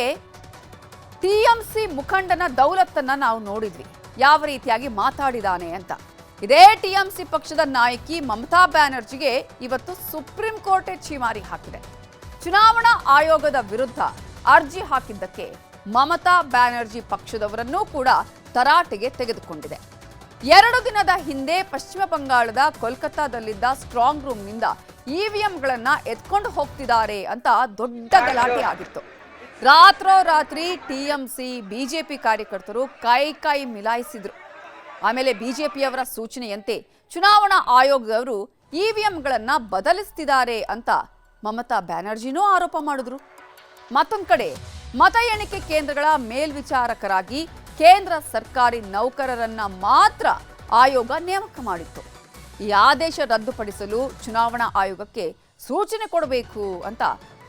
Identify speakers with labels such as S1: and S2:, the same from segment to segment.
S1: ಹಾಗೆ ಟಿಎಂಸಿ ಮುಖಂಡನ ದೌಲತ್ತನ್ನ ನಾವು ನೋಡಿದ್ವಿ, ಯಾವ ರೀತಿಯಾಗಿ ಮಾತಾಡಿದಾನೆ ಅಂತ. ಇದೇ ಟಿಎಂಸಿ ಪಕ್ಷದ ನಾಯಕಿ ಮಮತಾ ಬ್ಯಾನರ್ಜಿಗೆ ಇವತ್ತು ಸುಪ್ರೀಂ ಕೋರ್ಟೇ ಛೀಮಾರಿ ಹಾಕಿದೆ. ಚುನಾವಣಾ ಆಯೋಗದ ವಿರುದ್ಧ ಅರ್ಜಿ ಹಾಕಿದ್ದಕ್ಕೆ ಮಮತಾ ಬ್ಯಾನರ್ಜಿ ಪಕ್ಷದವರನ್ನೂ ಕೂಡ ತರಾಟೆಗೆ ತೆಗೆದುಕೊಂಡಿದೆ. 2 ದಿನದ ಹಿಂದೆ ಪಶ್ಚಿಮ ಬಂಗಾಳದ ಕೋಲ್ಕತ್ತಾದಲ್ಲಿದ್ದ ಸ್ಟ್ರಾಂಗ್ ರೂಮ್ನಿಂದ ಇವಿಎಂಗಳನ್ನ ಎತ್ಕೊಂಡು ಹೋಗ್ತಿದ್ದಾರೆ ಅಂತ ದೊಡ್ಡ ಗಲಾಟೆ ಆಗಿತ್ತು. ರಾತ್ರೋರಾತ್ರಿ ಟಿಎಂಸಿ ಬಿಜೆಪಿ ಕಾರ್ಯಕರ್ತರು ಕೈ ಮಿಲಾಯಿಸಿದ್ರು. ಆಮೇಲೆ ಬಿಜೆಪಿಯವರ ಸೂಚನೆಯಂತೆ ಚುನಾವಣಾ ಆಯೋಗದವರು ಇವಿಎಂಗಳನ್ನ ಬದಲಿಸ್ತಿದ್ದಾರೆ ಅಂತ ಮಮತಾ ಬ್ಯಾನರ್ಜಿನೂ ಆರೋಪ ಮಾಡಿದ್ರು. ಮತ್ತೊಂದು ಕಡೆ ಮತ ಎಣಿಕೆ ಕೇಂದ್ರಗಳ ಮೇಲ್ವಿಚಾರಕರಾಗಿ ಕೇಂದ್ರ ಸರ್ಕಾರಿ ನೌಕರರನ್ನ ಮಾತ್ರ ಆಯೋಗ ನೇಮಕ ಮಾಡಿತ್ತು. ಈ ಆದೇಶ ರದ್ದುಪಡಿಸಲು ಚುನಾವಣಾ ಆಯೋಗಕ್ಕೆ ಸೂಚನೆ ಕೊಡಬೇಕು ಅಂತ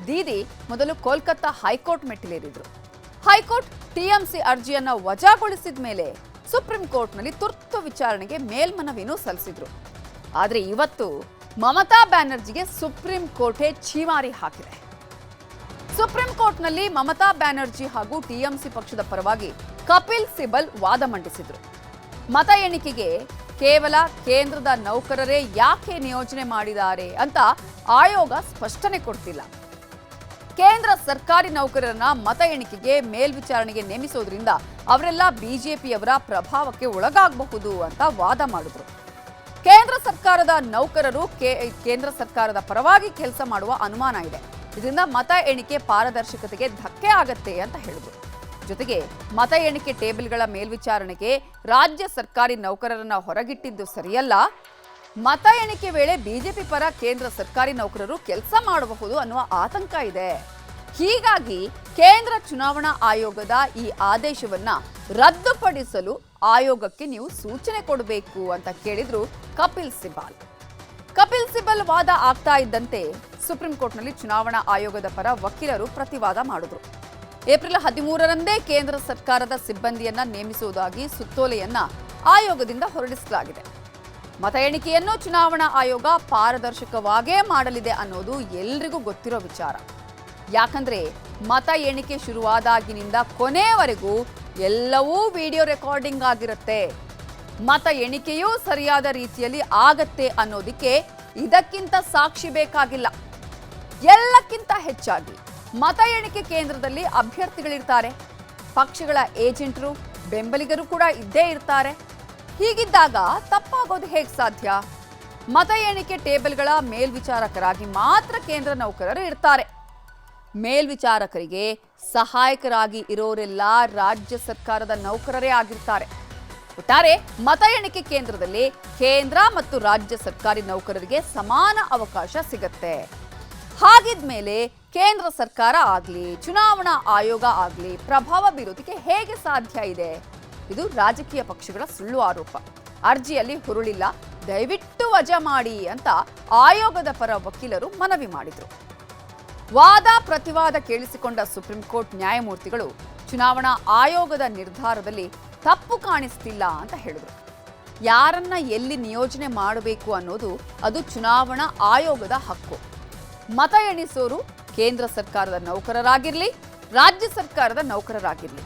S1: ದೀದಿ ಮೊದಲು ಕೋಲ್ಕತ್ತಾ ಹೈಕೋರ್ಟ್ ಮೆಟ್ಟಿಲೇರಿದ್ರು. ಹೈಕೋರ್ಟ್ ಟಿಎಂಸಿ ಅರ್ಜಿಯನ್ನ ವಜಾಗೊಳಿಸಿದ ಮೇಲೆ ಸುಪ್ರೀಂ ಕೋರ್ಟ್ನಲ್ಲಿ ತುರ್ತು ವಿಚಾರಣೆಗೆ ಮೇಲ್ಮನವಿನೂ ಸಲ್ಲಿಸಿದ್ರು. ಆದರೆ ಇವತ್ತು ಮಮತಾ ಬ್ಯಾನರ್ಜಿಗೆ ಸುಪ್ರೀಂ ಕೋರ್ಟೇ ಛೀಮಾರಿ ಹಾಕಿದೆ. ಸುಪ್ರೀಂ ಕೋರ್ಟ್ನಲ್ಲಿ ಮಮತಾ ಬ್ಯಾನರ್ಜಿ ಹಾಗೂ ಟಿಎಂಸಿ ಪಕ್ಷದ ಪರವಾಗಿ ಕಪಿಲ್ ಸಿಬಲ್ ವಾದ ಮಂಡಿಸಿದ್ರು. ಮತ ಎಣಿಕೆಗೆ ಕೇವಲ ಕೇಂದ್ರದ ನೌಕರರೇ ಯಾಕೆ ನಿಯೋಜನೆ ಮಾಡಿದ್ದಾರೆ ಅಂತ ಆಯೋಗ ಸ್ಪಷ್ಟನೆ ಕೊಡ್ತಿಲ್ಲ. ಕೇಂದ್ರ ಸರ್ಕಾರಿ ನೌಕರರನ್ನ ಮತ ಎಣಿಕೆಗೆ ಮೇಲ್ವಿಚಾರಣೆಗೆ ನೇಮಿಸೋದ್ರಿಂದ ಅವರೆಲ್ಲ ಬಿಜೆಪಿಯವರ ಪ್ರಭಾವಕ್ಕೆ ಒಳಗಾಗಬಹುದು ಅಂತ ವಾದ ಮಾಡಿದ್ರು. ಕೇಂದ್ರ ಸರ್ಕಾರದ ನೌಕರರು ಕೇಂದ್ರ ಸರ್ಕಾರದ ಪರವಾಗಿ ಕೆಲಸ ಮಾಡುವ ಅನುಮಾನ ಇದೆ. ಇದರಿಂದ ಮತ ಎಣಿಕೆ ಪಾರದರ್ಶಕತೆಗೆ ಧಕ್ಕೆ ಆಗತ್ತೆ ಅಂತ ಹೇಳಿದ್ರು. ಜೊತೆಗೆ ಮತ ಎಣಿಕೆ ಟೇಬಲ್ಗಳ ಮೇಲ್ವಿಚಾರಣೆಗೆ ರಾಜ್ಯ ಸರ್ಕಾರಿ ನೌಕರರನ್ನ ಹೊರಗಿಟ್ಟಿದ್ದು ಸರಿಯಲ್ಲ. ಮತ ಎಣಿಕೆ ವೇಳೆ ಬಿಜೆಪಿ ಪರ ಕೇಂದ್ರ ಸರ್ಕಾರಿ ನೌಕರರು ಕೆಲಸ ಮಾಡಬಹುದು ಅನ್ನುವ ಆತಂಕ ಇದೆ. ಹೀಗಾಗಿ ಕೇಂದ್ರ ಚುನಾವಣಾ ಆಯೋಗದ ಈ ಆದೇಶವನ್ನ ರದ್ದುಪಡಿಸಲು ಆಯೋಗಕ್ಕೆ ನೀವು ಸೂಚನೆ ಕೊಡಬೇಕು ಅಂತ ಕೇಳಿದ್ರು ಕಪಿಲ್ ಸಿಬಲ್. ಕಪಿಲ್ ಸಿಬಲ್ ವಾದ ಆಗ್ತಾ ಇದ್ದಂತೆ ಸುಪ್ರೀಂ ಕೋರ್ಟ್ನಲ್ಲಿ ಚುನಾವಣಾ ಆಯೋಗದ ಪರ ವಕೀಲರು ಪ್ರತಿವಾದ ಮಾಡಿದ್ರು. ಏಪ್ರಿಲ್ 13ರಂದೇ ಕೇಂದ್ರ ಸರ್ಕಾರದ ಸಿಬ್ಬಂದಿಯನ್ನ ನೇಮಿಸುವುದಾಗಿ ಸುತ್ತೋಲೆಯನ್ನ ಆಯೋಗದಿಂದ ಹೊರಡಿಸಲಾಗಿದೆ. ಮತ ಎಣಿಕೆಯನ್ನು ಚುನಾವಣಾ ಆಯೋಗ ಪಾರದರ್ಶಕವಾಗೇ ಮಾಡಲಿದೆ ಅನ್ನೋದು ಎಲ್ರಿಗೂ ಗೊತ್ತಿರೋ ವಿಚಾರ. ಯಾಕಂದ್ರೆ ಮತ ಎಣಿಕೆ ಶುರುವಾದಾಗಿನಿಂದ ಕೊನೆಯವರೆಗೂ ಎಲ್ಲವೂ ವಿಡಿಯೋ ರೆಕಾರ್ಡಿಂಗ್ ಆಗಿರುತ್ತೆ. ಮತ ಎಣಿಕೆಯೂ ಸರಿಯಾದ ರೀತಿಯಲ್ಲಿ ಆಗತ್ತೆ ಅನ್ನೋದಕ್ಕೆ ಇದಕ್ಕಿಂತ ಸಾಕ್ಷಿ ಬೇಕಾಗಿಲ್ಲ. ಎಲ್ಲಕ್ಕಿಂತ ಹೆಚ್ಚಾಗಿ ಮತ ಎಣಿಕೆ ಕೇಂದ್ರದಲ್ಲಿ ಅಭ್ಯರ್ಥಿಗಳಿರ್ತಾರೆ, ಪಕ್ಷಗಳ ಏಜೆಂಟರು, ಬೆಂಬಲಿಗರು ಕೂಡ ಇದ್ದೇ ಇರ್ತಾರೆ. ಹೀಗಿದ್ದಾಗ ತಪ್ಪಾಗೋದು ಹೇಗೆ ಸಾಧ್ಯ? ಮತ ಎಣಿಕೆ ಟೇಬಲ್ಗಳ ಮೇಲ್ವಿಚಾರಕರಾಗಿ ಮಾತ್ರ ಕೇಂದ್ರ ನೌಕರರು ಇರ್ತಾರೆ. ಮೇಲ್ವಿಚಾರಕರಿಗೆ ಸಹಾಯಕರಾಗಿ ಇರೋರೆಲ್ಲ ರಾಜ್ಯ ಸರ್ಕಾರದ ನೌಕರರೇ ಆಗಿರ್ತಾರೆ. ಒಟ್ಟಾರೆ ಮತ ಎಣಿಕೆ ಕೇಂದ್ರದಲ್ಲಿ ಕೇಂದ್ರ ಮತ್ತು ರಾಜ್ಯ ಸರ್ಕಾರಿ ನೌಕರರಿಗೆ ಸಮಾನ ಅವಕಾಶ ಸಿಗತ್ತೆ. ಹಾಗಿದ್ಮೇಲೆ ಕೇಂದ್ರ ಸರ್ಕಾರ ಆಗ್ಲಿ ಚುನಾವಣಾ ಆಯೋಗ ಆಗ್ಲಿ ಪ್ರಭಾವ ಬೀರೋದಕ್ಕೆ ಹೇಗೆ ಸಾಧ್ಯ ಇದೆ? ಇದು ರಾಜಕೀಯ ಪಕ್ಷಗಳ ಸುಳ್ಳು ಆರೋಪ. ಅರ್ಜಿಯಲ್ಲಿ ಹುರುಳಿಲ್ಲ, ದಯವಿಟ್ಟು ವಜಾ ಮಾಡಿ ಅಂತ ಆಯೋಗದ ಪರ ವಕೀಲರು ಮನವಿ ಮಾಡಿದ್ರು. ವಾದ ಪ್ರತಿವಾದ ಕೇಳಿಸಿಕೊಂಡ ಸುಪ್ರೀಂ ಕೋರ್ಟ್ ನ್ಯಾಯಮೂರ್ತಿಗಳು ಚುನಾವಣಾ ಆಯೋಗದ ನಿರ್ಧಾರದಲ್ಲಿ ತಪ್ಪು ಕಾಣಿಸ್ತಿಲ್ಲ ಅಂತ ಹೇಳಿದ್ರು. ಯಾರನ್ನ ಎಲ್ಲಿ ನಿಯೋಜನೆ ಮಾಡಬೇಕು ಅನ್ನೋದು ಅದು ಚುನಾವಣಾ ಆಯೋಗದ ಹಕ್ಕು. ಮತ ಎಣಿಸೋರು ಕೇಂದ್ರ ಸರ್ಕಾರದ ನೌಕರರಾಗಿರ್ಲಿ, ರಾಜ್ಯ ಸರ್ಕಾರದ ನೌಕರರಾಗಿರ್ಲಿ,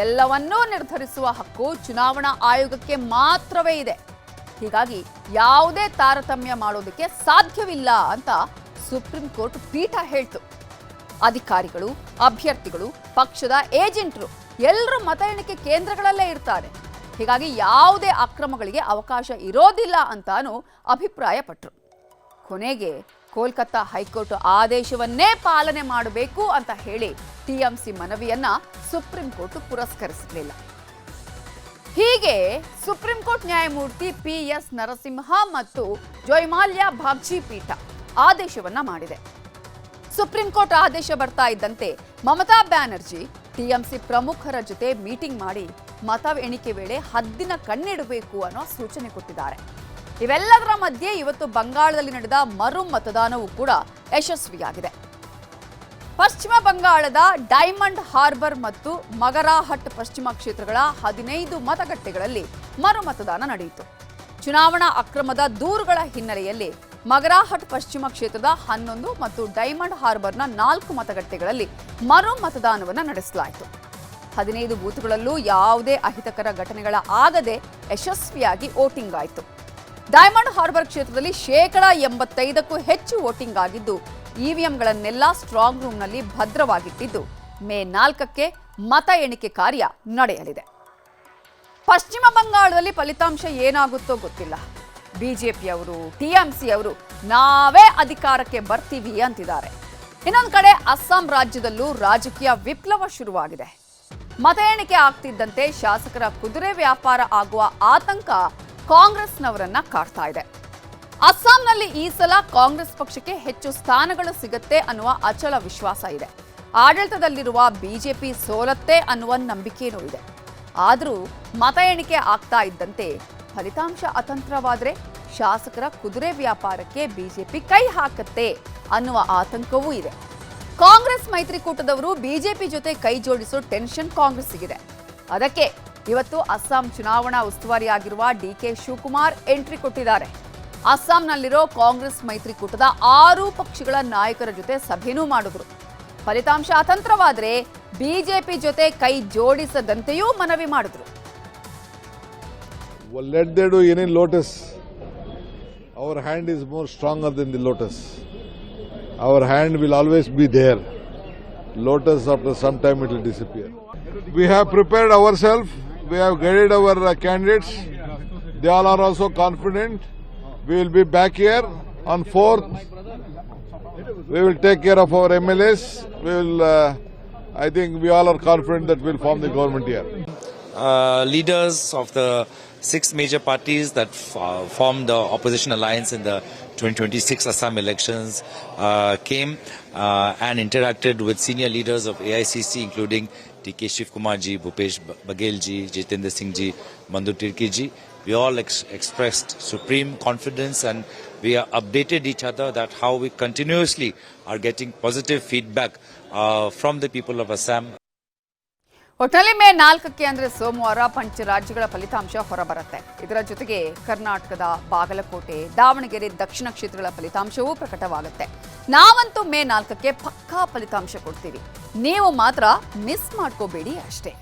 S1: ಎಲ್ಲವನ್ನೂ ನಿರ್ಧರಿಸುವ ಹಕ್ಕು ಚುನಾವಣಾ ಆಯೋಗಕ್ಕೆ ಮಾತ್ರವೇ ಇದೆ. ಹೀಗಾಗಿ ಯಾವುದೇ ತಾರತಮ್ಯ ಮಾಡೋದಕ್ಕೆ ಸಾಧ್ಯವಿಲ್ಲ ಅಂತ ಸುಪ್ರೀಂ ಕೋರ್ಟ್ ಪೀಠ ಹೇಳ್ತು. ಅಧಿಕಾರಿಗಳು, ಅಭ್ಯರ್ಥಿಗಳು, ಪಕ್ಷದ ಏಜೆಂಟರು ಎಲ್ಲರೂ ಮತ ಎಣಿಕೆ ಕೇಂದ್ರಗಳಲ್ಲೇ ಇರ್ತಾರೆ. ಹೀಗಾಗಿ ಯಾವುದೇ ಅಕ್ರಮಗಳಿಗೆ ಅವಕಾಶ ಇರೋದಿಲ್ಲ ಅಂತಾನು ಅಭಿಪ್ರಾಯಪಟ್ಟರು. ಕೊನೆಗೆ ಕೋಲ್ಕತ್ತಾ ಹೈಕೋರ್ಟ್ ಆದೇಶವನ್ನೇ ಪಾಲನೆ ಮಾಡಬೇಕು ಅಂತ ಹೇಳಿ ಟಿಎಂಸಿ ಮನವಿಯನ್ನ ಸುಪ್ರೀಂ ಕೋರ್ಟ್ ಪುರಸ್ಕರಿಸಲಿಲ್ಲ. ಹೀಗೆ ಸುಪ್ರೀಂ ಕೋರ್ಟ್ ನ್ಯಾಯಮೂರ್ತಿ PS ನರಸಿಂಹ ಮತ್ತು ಜಯಮಾಲ್ಯಾ ಬಾಗ್ಚಿ ಪೀಠ ಆದೇಶವನ್ನ ಮಾಡಿದೆ. ಸುಪ್ರೀಂ ಕೋರ್ಟ್ ಆದೇಶ ಬರ್ತಾ ಇದ್ದಂತೆ ಮಮತಾ ಬ್ಯಾನರ್ಜಿ ಟಿಎಂಸಿ ಪ್ರಮುಖರ ಜೊತೆ ಮೀಟಿಂಗ್ ಮಾಡಿ ಮತ ಎಣಿಕೆ ವೇಳೆ ಹದ್ದಿನ ಕಣ್ಣಿಡಬೇಕು ಅನ್ನೋ ಸೂಚನೆ ಕೊಟ್ಟಿದ್ದಾರೆ. ಇವೆಲ್ಲದರ ಮಧ್ಯೆ ಇವತ್ತು ಬಂಗಾಳದಲ್ಲಿ ನಡೆದ ಮರು ಮತದಾನವೂ ಕೂಡ ಯಶಸ್ವಿಯಾಗಿದೆ. ಪಶ್ಚಿಮ ಬಂಗಾಳದ ಡೈಮಂಡ್ ಹಾರ್ಬರ್ ಮತ್ತು ಮಗರಾಹಟ್ ಪಶ್ಚಿಮ ಕ್ಷೇತ್ರಗಳ 15 ಮತಗಟ್ಟೆಗಳಲ್ಲಿ ಮರು ಮತದಾನ ನಡೆಯಿತು. ಚುನಾವಣಾ ಅಕ್ರಮದ ದೂರುಗಳ ಹಿನ್ನೆಲೆಯಲ್ಲಿ ಮಗರಾಹಟ್ ಪಶ್ಚಿಮ ಕ್ಷೇತ್ರದ 11 ಮತ್ತು ಡೈಮಂಡ್ ಹಾರ್ಬರ್ನ 4 ಮತಗಟ್ಟೆಗಳಲ್ಲಿ ಮರು ಮತದಾನವನ್ನು ನಡೆಸಲಾಯಿತು. 15 ಬೂತ್ಗಳಲ್ಲೂ ಯಾವುದೇ ಅಹಿತಕರ ಘಟನೆಗಳ ಆಗದೆ ಯಶಸ್ವಿಯಾಗಿ ವೋಟಿಂಗ್ ಆಯಿತು. ಡೈಮಂಡ್ ಹಾರ್ಬರ್ ಕ್ಷೇತ್ರದಲ್ಲಿ 85%ಕ್ಕೂ ಹೆಚ್ಚು ವೋಟಿಂಗ್ ಆಗಿದ್ದು, ಇವಿಎಂಗಳನ್ನೆಲ್ಲ ಸ್ಟ್ರಾಂಗ್ ರೂಮ್ನಲ್ಲಿ ಭದ್ರವಾಗಿಟ್ಟಿದ್ದು, ಮೇ 4ಕ್ಕೆ ಮತ ಎಣಿಕೆ ಕಾರ್ಯ ನಡೆಯಲಿದೆ. ಪಶ್ಚಿಮ ಬಂಗಾಳದಲ್ಲಿ ಫಲಿತಾಂಶ ಏನಾಗುತ್ತೋ ಗೊತ್ತಿಲ್ಲ. ಬಿಜೆಪಿಯವರು, ಟಿಎಂಸಿಯವರು ನಾವೇ ಅಧಿಕಾರಕ್ಕೆ ಬರ್ತೀವಿ ಅಂತಿದ್ದಾರೆ. ಇನ್ನೊಂದು ಕಡೆ ಅಸ್ಸಾಂ ರಾಜ್ಯದಲ್ಲೂ ರಾಜಕೀಯ ವಿಪ್ಲವ ಶುರುವಾಗಿದೆ. ಮತ ಎಣಿಕೆ ಆಗ್ತಿದ್ದಂತೆ ಶಾಸಕರ ಕುದುರೆ ವ್ಯಾಪಾರ ಆಗುವ ಆತಂಕ ಕಾಂಗ್ರೆಸ್ನವರನ್ನ ಕಾಡ್ತಾ ಇದೆ. ಅಸ್ಸಾಂನಲ್ಲಿ ಈ ಸಲ ಕಾಂಗ್ರೆಸ್ ಪಕ್ಷಕ್ಕೆ ಹೆಚ್ಚು ಸ್ಥಾನಗಳು ಸಿಗುತ್ತೆ ಅನ್ನುವ ಅಚಲ ವಿಶ್ವಾಸ ಇದೆ. ಆಡಳಿತದಲ್ಲಿರುವ ಬಿಜೆಪಿ ಸೋಲತ್ತೆ ಅನ್ನುವ ನಂಬಿಕೆಯೂ ಇದೆ. ಆದರೂ ಮತ ಎಣಿಕೆ ಆಗ್ತಾ ಇದ್ದಂತೆ ಫಲಿತಾಂಶ ಅತಂತ್ರವಾದರೆ ಶಾಸಕರ ಕುದುರೆ ವ್ಯಾಪಾರಕ್ಕೆ ಬಿಜೆಪಿ ಕೈ ಹಾಕತ್ತೆ ಅನ್ನುವ ಆತಂಕವೂ ಇದೆ. ಕಾಂಗ್ರೆಸ್ ಮೈತ್ರಿಕೂಟದವರು ಬಿಜೆಪಿ ಜೊತೆ ಕೈ ಜೋಡಿಸೋ ಟೆನ್ಷನ್ ಕಾಂಗ್ರೆಸ್ಸಿಗಿದೆ. ಅದಕ್ಕೆ ಇವತ್ತು ಅಸ್ಸಾಂ ಚುನಾವಣಾ ಉಸ್ತುವಾರಿಯಾಗಿರುವ ಡಿಕೆ ಶಿವಕುಮಾರ್ ಎಂಟ್ರಿ ಕೊಟ್ಟಿದ್ದಾರೆ. ಅಸ್ಸಾಂನಲ್ಲಿರೋ ಕಾಂಗ್ರೆಸ್ ಮೈತ್ರಿಕೂಟದ 6 ಪಕ್ಷಗಳ ನಾಯಕರ ಜೊತೆ ಸಭೆನೂ ಮಾಡಿದ್ರು. ಫಲಿತಾಂಶ ಅತಂತ್ರವಾದರೆ ಬಿಜೆಪಿ ಜೊತೆ ಕೈ ಜೋಡಿಸದಂತೆಯೂ ಮನವಿ ಮಾಡಿದ್ರು.
S2: Well, let they do any lotus. Our hand is more stronger than the lotus. Our hand will always be there. Lotus, after some time, it will disappear. We have prepared ourselves. We have guided our candidates. They all are also confident. We will be back here on 4th. We will take care of our MLAs. We will. I think we all are confident that we will form the government here.
S3: Leaders of the 6 major parties that formed the opposition alliance in the 2026 Assam elections came and interacted with senior leaders of AICC, including DK Shivkumar ji, Bhupesh Baghel ji, Jitendra Singh ji, Mandu Tirki ji. We all expressed supreme confidence, and we updated each other that how we continuously are getting positive feedback from the people of Assam.
S1: ಒಟ್ಟಿನಲ್ಲಿ ಮೇ 4ಕ್ಕೆ ಅಂದರೆ ಸೋಮವಾರ ಪಂಚರಾಜ್ಯಗಳ ಫಲಿತಾಂಶ ಹೊರಬರುತ್ತೆ. ಇದರ ಜೊತೆಗೆ ಕರ್ನಾಟಕದ ಬಾಗಲಕೋಟೆ, ದಾವಣಗೆರೆ ದಕ್ಷಿಣ ಕ್ಷೇತ್ರಗಳ ಫಲಿತಾಂಶವೂ ಪ್ರಕಟವಾಗುತ್ತೆ. ನಾವಂತೂ ಮೇ 4ಕ್ಕೆ ಪಕ್ಕಾ ಫಲಿತಾಂಶ ಕೊಡ್ತೀವಿ. ನೀವು ಮಾತ್ರ ಮಿಸ್ ಮಾಡ್ಕೋಬೇಡಿ ಅಷ್ಟೇ.